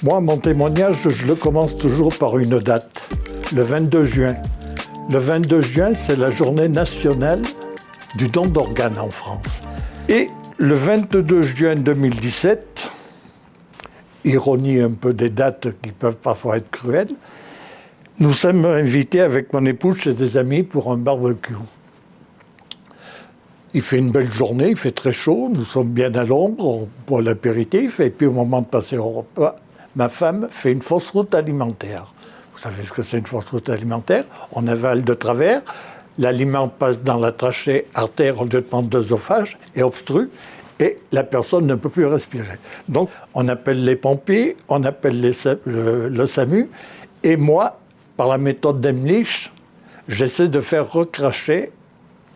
Moi, mon témoignage, je le commence toujours par une date, le 22 juin. Le 22 juin, c'est la journée nationale du don d'organes en France. Et le 22 juin 2017, ironie un peu des dates qui peuvent parfois être cruelles, nous sommes invités avec mon épouse chez des amis pour un barbecue. Il fait une belle journée, il fait très chaud, nous sommes bien à l'ombre, on boit l'apéritif, et puis au moment de passer au repas, ma femme fait une fausse route alimentaire. Vous savez ce que c'est une fausse route alimentaire? On avale de travers, l'aliment passe dans la trachée artère au lieu de l'œsophage et obstrue, et la personne ne peut plus respirer. Donc on appelle les pompiers, on appelle le SAMU, et moi, par la méthode d'Emlich, j'essaie de faire recracher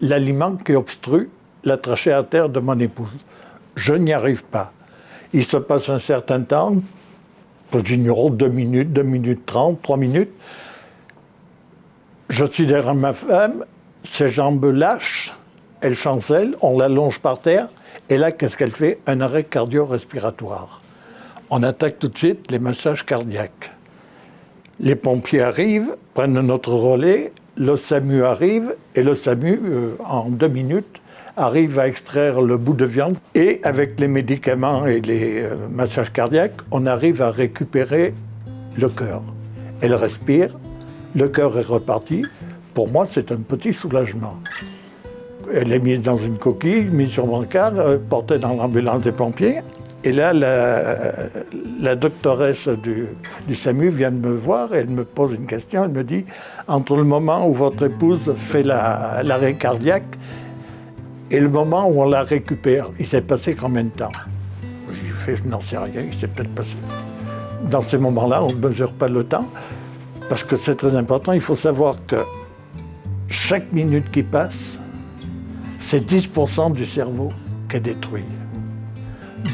l'aliment qui obstrue la trachée artère de mon épouse. Je n'y arrive pas. Il se passe un certain temps, j'ignore 2 minutes, 2 minutes 30, 3 minutes. Je suis derrière ma femme, ses jambes lâchent, elle chancelle, on l'allonge par terre, et là, qu'est-ce qu'elle fait? Un arrêt cardio-respiratoire. On attaque tout de suite les massages cardiaques. Les pompiers arrivent, prennent notre relais, le SAMU arrive, et le SAMU, en 2 minutes, arrive à extraire le bout de viande. Et avec les médicaments et les massages cardiaques, on arrive à récupérer le cœur. Elle respire, le cœur est reparti. Pour moi, c'est un petit soulagement. Elle est mise dans une coquille, mise sur mon car, portée dans l'ambulance des pompiers. Et là, la doctoresse du SAMU vient de me voir, elle me pose une question, elle me dit « Entre le moment où votre épouse fait l'arrêt cardiaque et le moment où on la récupère, il s'est passé combien de temps ?» J'ai fait « Je n'en sais rien, il s'est peut-être passé... » Dans ces moments-là, on ne mesure pas le temps, parce que c'est très important. Il faut savoir que chaque minute qui passe, c'est 10% du cerveau qui est détruit.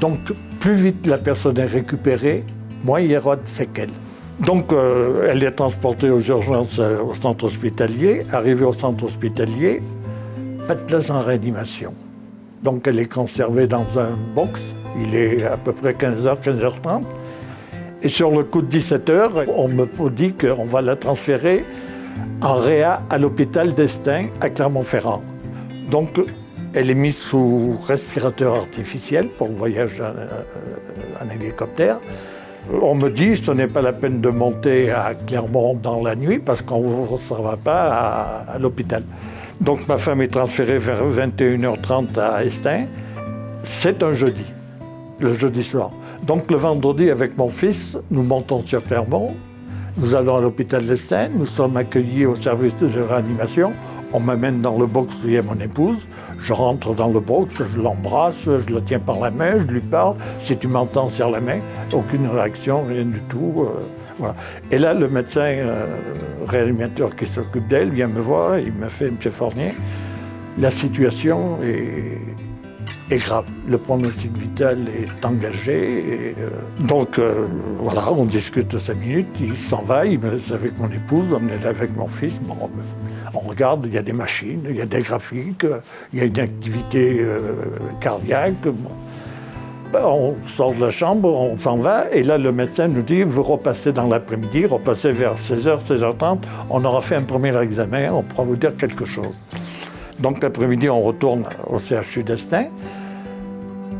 Donc, plus vite la personne est récupérée, moins il y aura de séquelles. Donc, elle est transportée aux urgences au centre hospitalier. Arrivée au centre hospitalier, pas de place en réanimation. Donc, elle est conservée dans un box. Il est à peu près 15h, 15h30. Et sur le coup de 17h, on me dit qu'on va la transférer en réa à l'hôpital d'Estaing, à Clermont-Ferrand. Donc, elle est mise sous respirateur artificiel pour le voyage en hélicoptère. On me dit que ce n'est pas la peine de monter à Clermont dans la nuit parce qu'on ne vous recevra pas à l'hôpital. Donc ma femme est transférée vers 21h30 à Estaing. C'est un jeudi, le jeudi soir. Donc le vendredi, avec mon fils, nous montons sur Clermont. Nous allons à l'hôpital d'Estaing. Nous sommes accueillis au service de réanimation. On m'amène dans le box où il y a mon épouse. Je rentre dans le box, je l'embrasse, je le tiens par la main, je lui parle. Si tu m'entends, serre la main. Aucune réaction, rien du tout. Voilà. Et là, le médecin réanimateur qui s'occupe d'elle vient me voir et il me fait « Monsieur Fournier, la situation est grave. Le pronostic vital est engagé. » Donc, voilà, on discute 5 minutes. Il s'en va, il me laisse avec mon épouse, on est là avec mon fils. Bon, on regarde, il y a des machines, il y a des graphiques, il y a une activité cardiaque. Bon. Ben, on sort de la chambre, on s'en va, et là le médecin nous dit « Vous repassez dans l'après-midi, repassez vers 16h, 16h30, on aura fait un premier examen, on pourra vous dire quelque chose. » Donc l'après-midi, on retourne au CHU d'Estaing,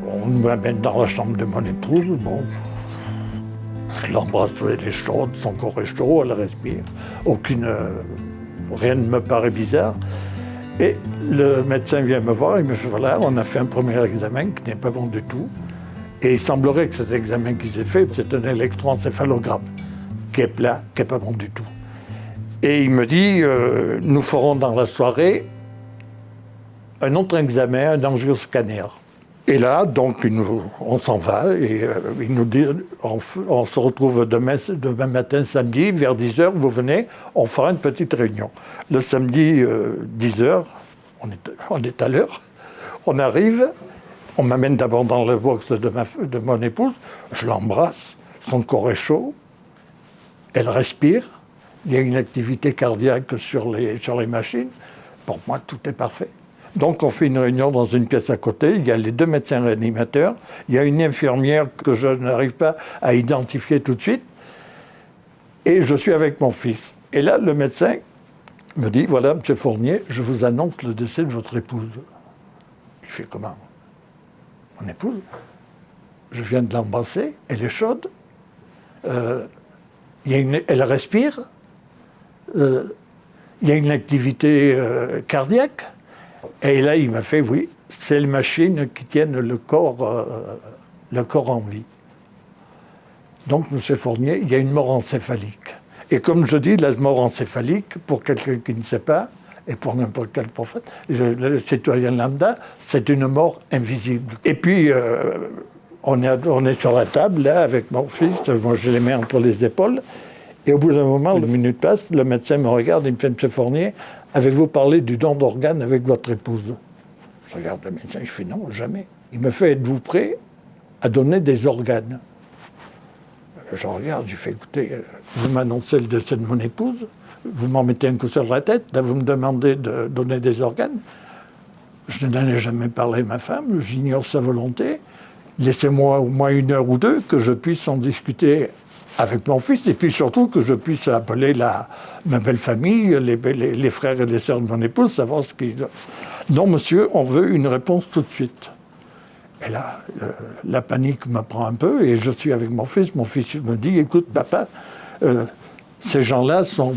on nous amène dans la chambre de mon épouse, bon, je l'embrasse, elle est chaude, son corps est chaud, elle respire, rien ne me paraît bizarre. Et le médecin vient me voir, il me fait « Voilà, on a fait un premier examen qui n'est pas bon du tout. » Et il semblerait que cet examen qui s'est fait, c'est un électroencéphalogramme qui est plat, qui n'est pas bon du tout. Et il me dit « Nous ferons dans la soirée un autre examen, un angioscanner. » Et là, donc, on s'en va et il nous dit on se retrouve demain matin, samedi, vers 10h, vous venez, on fera une petite réunion. Le samedi, 10h, on est à l'heure, on arrive, on m'amène d'abord dans le box de mon épouse, je l'embrasse, son corps est chaud, elle respire, il y a une activité cardiaque sur les machines. Pour moi, tout est parfait. Donc on fait une réunion dans une pièce à côté, il y a les 2 médecins réanimateurs, il y a une infirmière que je n'arrive pas à identifier tout de suite, et je suis avec mon fils. Et là, le médecin me dit, voilà, M. Fournier, je vous annonce le décès de votre épouse. Il fait comment? Mon épouse? Je viens de l'embrasser, elle est chaude, elle respire, il y a une activité cardiaque. Et là, il m'a fait, oui, c'est les machines qui tiennent le corps en vie. Donc, M. Fournier, il y a une mort encéphalique. Et comme je dis, la mort encéphalique, pour quelqu'un qui ne sait pas, et pour n'importe quel prophète, le citoyen lambda, c'est une mort invisible. Et puis, on est sur la table, là, avec mon fils, moi j'ai les mains entre les épaules, et au bout d'un moment, une minute passe, le médecin me regarde, il me fait, M. Fournier, avez-vous parlé du don d'organes avec votre épouse? Je regarde le médecin, je fais non, jamais. Il me fait, êtes-vous prêt à donner des organes? Je regarde, je fais, écoutez, vous m'annoncez le décès de mon épouse, vous m'en mettez un coup sur la tête, là vous me demandez de donner des organes. Je n'en ai jamais parlé à ma femme, j'ignore sa volonté. Laissez-moi au moins 1 heure ou 2 que je puisse en discuter avec mon fils, et puis surtout que je puisse appeler ma belle famille, les frères et les sœurs de mon épouse, savoir ce qu'ils... Non, monsieur, on veut une réponse tout de suite. Et là, la panique me prend un peu, et je suis avec mon fils. Mon fils me dit, écoute, papa, ces gens-là sont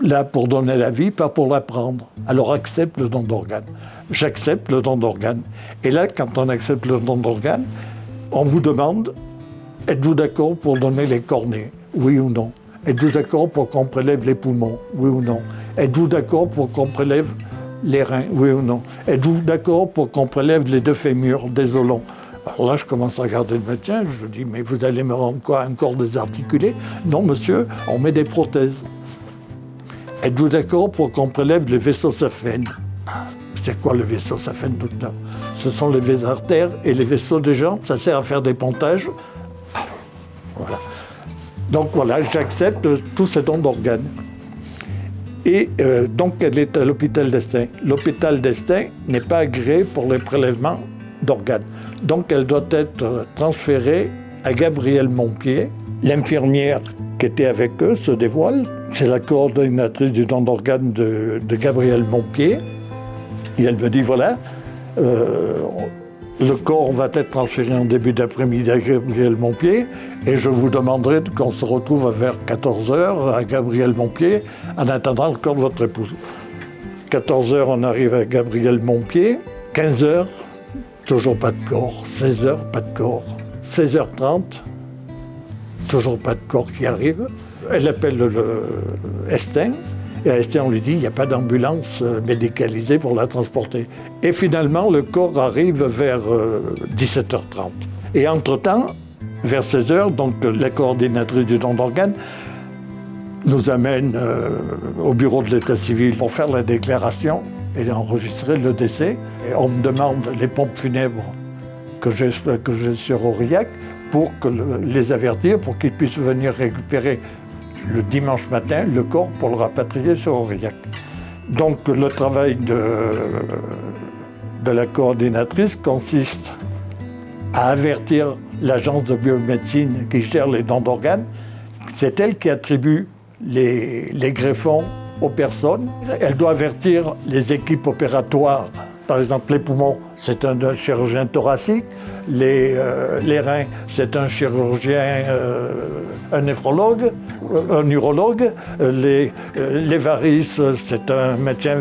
là pour donner la vie, pas pour la prendre. Alors accepte le don d'organes. J'accepte le don d'organes. Et là, quand on accepte le don d'organes, on vous demande, êtes-vous d'accord pour donner les cornées? Oui ou non? Êtes-vous d'accord pour qu'on prélève les poumons? Oui ou non? Êtes-vous d'accord pour qu'on prélève les reins? Oui ou non? Êtes-vous d'accord pour qu'on prélève les 2 fémurs des olons? Alors là, je commence à regarder le médecin, je lui dis, mais vous allez me rendre quoi? Un corps désarticulé? Non, monsieur, on met des prothèses. Êtes-vous d'accord pour qu'on prélève les vaisseaux saphènes? C'est quoi le vaisseau saphène, docteur? Ce sont les artères et les vaisseaux des jambes, ça sert à faire des pontages. Voilà. Donc voilà, j'accepte tous ces dons d'organes. Et donc elle est à l'hôpital d'Estaing. L'hôpital d'Estaing n'est pas agréé pour les prélèvements d'organes. Donc elle doit être transférée à Gabrielle Montpied. L'infirmière qui était avec eux se dévoile. C'est la coordinatrice du don d'organes de Gabrielle Montpied. Et elle me dit, voilà, le corps va être transféré en début d'après-midi à Gabrielle Montpied, et je vous demanderai qu'on se retrouve vers 14h à Gabrielle Montpied, en attendant le corps de votre épouse. 14h, on arrive à Gabrielle Montpied. 15h, toujours pas de corps. 16h, pas de corps. 16h30, toujours pas de corps qui arrive. Elle appelle le Estaing. Et à Estaing, on lui dit, il n'y a pas d'ambulance médicalisée pour la transporter. Et finalement, le corps arrive vers 17h30. Et entre-temps, vers 16h, donc la coordinatrice du don d'organes nous amène au bureau de l'état civil pour faire la déclaration et enregistrer le décès. Et on me demande les pompes funèbres que j'ai sur Aurillac pour les avertir, pour qu'ils puissent venir récupérer le dimanche matin le corps pour le rapatrier sur Aurillac. Donc le travail de la coordinatrice consiste à avertir l'agence de biomédecine qui gère les dons d'organes. C'est elle qui attribue les greffons aux personnes. Elle doit avertir les équipes opératoires. Par exemple, les poumons, c'est un chirurgien thoracique. Les reins, c'est un chirurgien, un néphrologue, un urologue. Les varices, c'est un médecin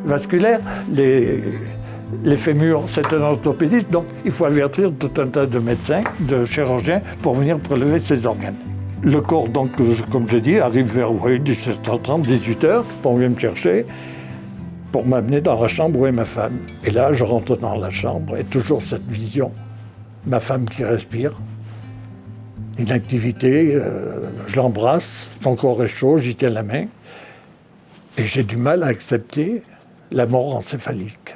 vasculaire. Les fémurs, c'est un orthopédiste. Donc, il faut avertir tout un tas de médecins, de chirurgiens, pour venir prélever ces organes. Le corps, donc, comme j'ai dit, arrive vers 17h30, 18h, on vient me chercher pour m'amener dans la chambre où est ma femme. Et là, je rentre dans la chambre et toujours cette vision. Ma femme qui respire, une activité, je l'embrasse, son corps est chaud, j'y tiens la main. Et j'ai du mal à accepter la mort encéphalique.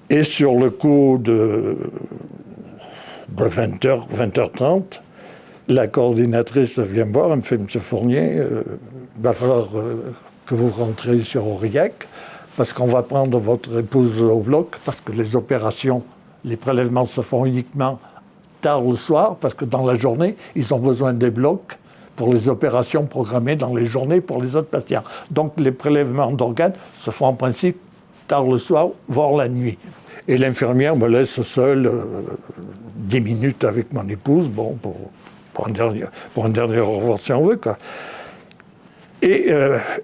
Et sur le coup de 20h, 20h30, la coordinatrice vient me voir, elle me fait, M. Fournier, il va falloir que vous rentriez sur Aurillac, parce qu'on va prendre votre épouse au bloc, parce que les opérations, les prélèvements se font uniquement tard le soir, parce que dans la journée, ils ont besoin des blocs pour les opérations programmées dans les journées pour les autres patients. Donc les prélèvements d'organes se font en principe tard le soir, voire la nuit. Et l'infirmière me laisse seule 10 minutes avec mon épouse, bon, pour un dernier au revoir si on veut, quoi. Et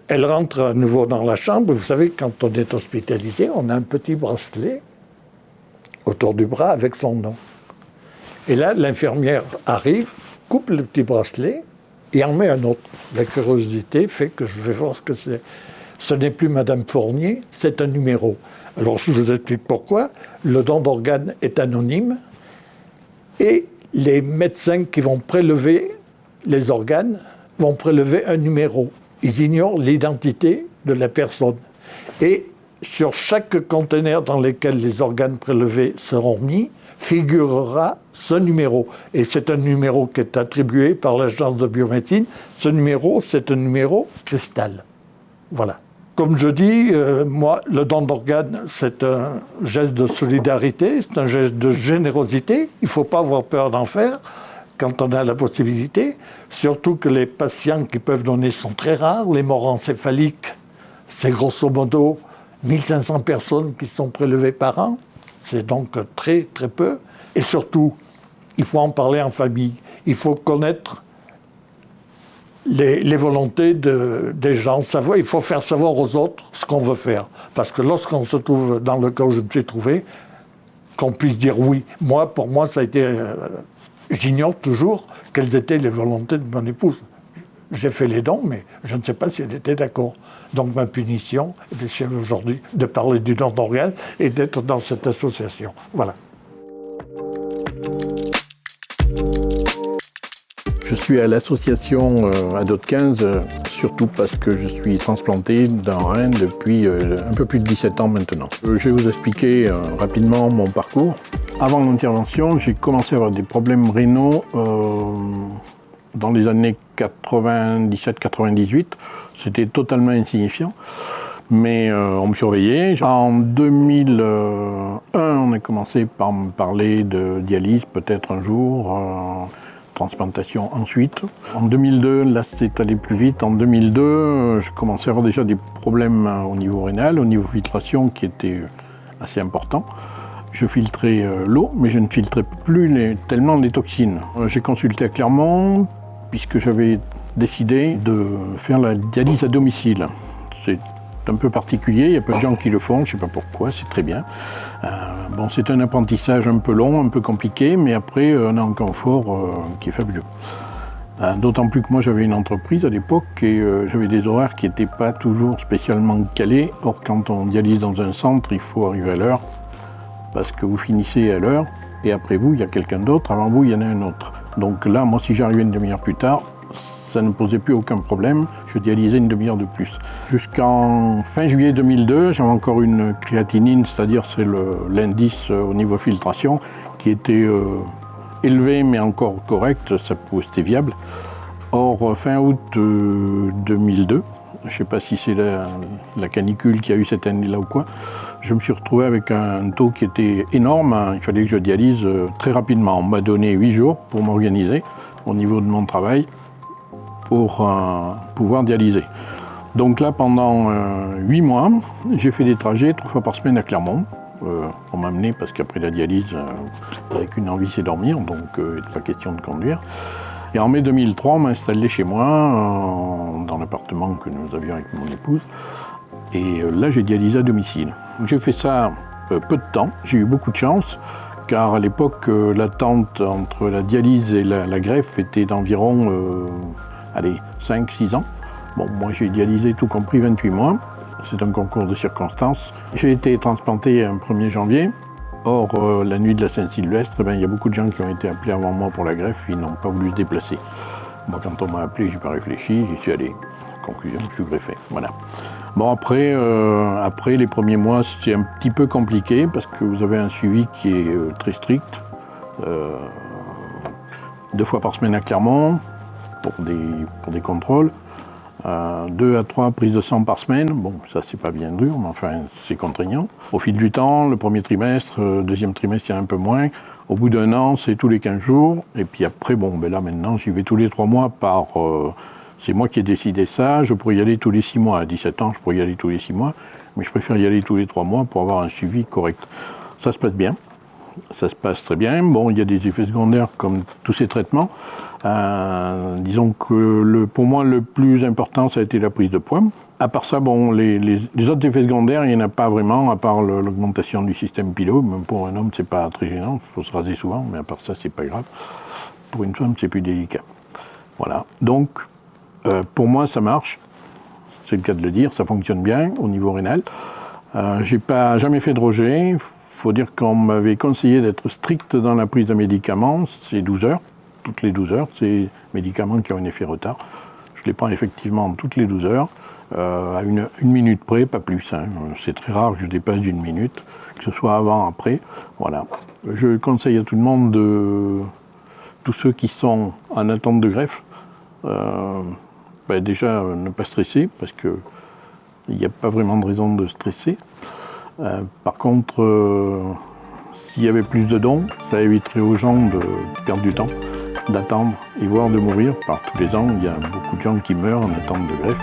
elle rentre à nouveau dans la chambre. Vous savez, quand on est hospitalisé, on a un petit bracelet autour du bras avec son nom. Et là, l'infirmière arrive, coupe le petit bracelet et en met un autre. La curiosité fait que je vais voir ce que c'est. Ce n'est plus Madame Fournier, c'est un numéro. Alors je vous explique pourquoi. Le don d'organes est anonyme et les médecins qui vont prélever les organes vont prélever un numéro. Ils ignorent l'identité de la personne. Et sur chaque conteneur dans lequel les organes prélevés seront mis, figurera ce numéro. Et c'est un numéro qui est attribué par l'agence de biomédecine. Ce numéro, c'est un numéro cristal. Voilà. Comme je dis, moi, le don d'organes, c'est un geste de solidarité, c'est un geste de générosité. Il ne faut pas avoir peur d'en faire quand on a la possibilité. Surtout que les patients qui peuvent donner sont très rares. Les morts encéphaliques, c'est grosso modo 1500 personnes qui sont prélevées par an. C'est donc très, très peu. Et surtout, il faut en parler en famille. Il faut connaître les volontés des gens. Il faut faire savoir aux autres ce qu'on veut faire. Parce que lorsqu'on se trouve dans le cas où je me suis trouvé, qu'on puisse dire oui. Moi, pour moi, ça a été... j'ignore toujours quelles étaient les volontés de mon épouse. J'ai fait les dons, mais je ne sais pas si elle était d'accord. Donc ma punition, c'est aujourd'hui de parler du don d'organes et d'être dans cette association. Voilà. Je suis à l'association ADOT 15, surtout parce que je suis transplanté d'un rein depuis un peu plus de 17 ans maintenant. Je vais vous expliquer rapidement mon parcours. Avant l'intervention, j'ai commencé à avoir des problèmes rénaux dans les années 97-98. C'était totalement insignifiant, mais on me surveillait. En 2001, on a commencé par me parler de dialyse, peut-être un jour. Transplantation ensuite. En 2002, là c'est allé plus vite. En 2002, je commençais à avoir déjà des problèmes au niveau rénal, au niveau filtration qui étaient assez importants. Je filtrais l'eau, mais je ne filtrais plus tellement les toxines. J'ai consulté à Clermont, puisque j'avais décidé de faire la dialyse à domicile. C'est un peu particulier, il y a peu de gens qui le font, je ne sais pas pourquoi, c'est très bien. Bon, c'est un apprentissage un peu long, un peu compliqué, mais après on a un confort qui est fabuleux. D'autant plus que moi j'avais une entreprise à l'époque et j'avais des horaires qui n'étaient pas toujours spécialement calés. Or quand on dialyse dans un centre, il faut arriver à l'heure, parce que vous finissez à l'heure, et après vous, il y a quelqu'un d'autre, avant vous, il y en a un autre. Donc là, moi si j'arrivais une demi-heure plus tard, ça ne posait plus aucun problème, je dialysais une demi-heure de plus. Jusqu'en fin juillet 2002, j'avais encore une créatinine, c'est-à-dire c'est l'indice au niveau filtration, qui était élevé mais encore correct, c'était viable. Or, fin août 2002, je ne sais pas si c'est la canicule qu'il y a eu cette année-là ou quoi, je me suis retrouvé avec un taux qui était énorme, il fallait que je dialyse très rapidement. On m'a donné 8 jours pour m'organiser au niveau de mon travail, pour pouvoir dialyser. Donc là, pendant 8 mois, j'ai fait des trajets 3 fois par semaine à Clermont. On m'a amené parce qu'après la dialyse, avec une envie, c'est dormir, donc il n'est pas question de conduire. Et en mai 2003, on m'a installé chez moi, dans l'appartement que nous avions avec mon épouse. Et là, j'ai dialysé à domicile. J'ai fait ça peu de temps, j'ai eu beaucoup de chance, car à l'époque, l'attente entre la dialyse et la greffe était d'environ 5-6 ans. Bon, moi j'ai dialysé tout compris 28 mois. C'est un concours de circonstances. J'ai été transplanté un 1er janvier. Or, la nuit de la Saint-Sylvestre, il y a beaucoup de gens qui ont été appelés avant moi pour la greffe, ils n'ont pas voulu se déplacer. Moi, quand on m'a appelé, j'ai pas réfléchi, j'y suis allé. Conclusion, je suis greffé. Voilà. Bon, après les premiers mois, c'est un petit peu compliqué parce que vous avez un suivi qui est très strict. 2 fois par semaine à Clermont pour des contrôles. 2 à 3 prises de sang par semaine. Bon, ça c'est pas bien dur, mais enfin c'est contraignant. Au fil du temps, le premier trimestre, deuxième trimestre, il y a un peu moins. Au bout d'un an, c'est tous les 15 jours. Et puis après, bon, ben là maintenant, j'y vais tous les 3 mois par... c'est moi qui ai décidé ça. Je pourrais y aller tous les 6 mois. À 17 ans, je pourrais y aller tous les 6 mois. Mais je préfère y aller tous les 3 mois pour avoir un suivi correct. Ça se passe bien. Ça se passe très bien. Bon, il y a des effets secondaires comme tous ces traitements. Disons que pour moi, le plus important, ça a été la prise de poids. À part ça, bon, les autres effets secondaires, il n'y en a pas vraiment, à part l'augmentation du système pileux. Même pour un homme, c'est pas très gênant. Il faut se raser souvent, mais à part ça, c'est pas grave. Pour une femme, c'est plus délicat. Voilà. Donc, pour moi, ça marche. C'est le cas de le dire. Ça fonctionne bien au niveau rénal. J'ai jamais fait de rejet. Il faut dire qu'on m'avait conseillé d'être strict dans la prise de médicaments. C'est 12 heures. Toutes les 12 heures. C'est médicaments qui ont un effet retard. Je les prends effectivement toutes les 12 heures. À une minute près, pas plus. Hein. C'est très rare que je dépasse d'une minute, que ce soit avant, après. Voilà. Je conseille à tout le monde, tous ceux qui sont en attente de greffe, déjà ne pas stresser, parce qu'il n'y a pas vraiment de raison de stresser. Par contre, s'il y avait plus de dons, ça éviterait aux gens de perdre du temps, d'attendre et voire de mourir. Par tous les ans, il y a beaucoup de gens qui meurent en attente de greffe.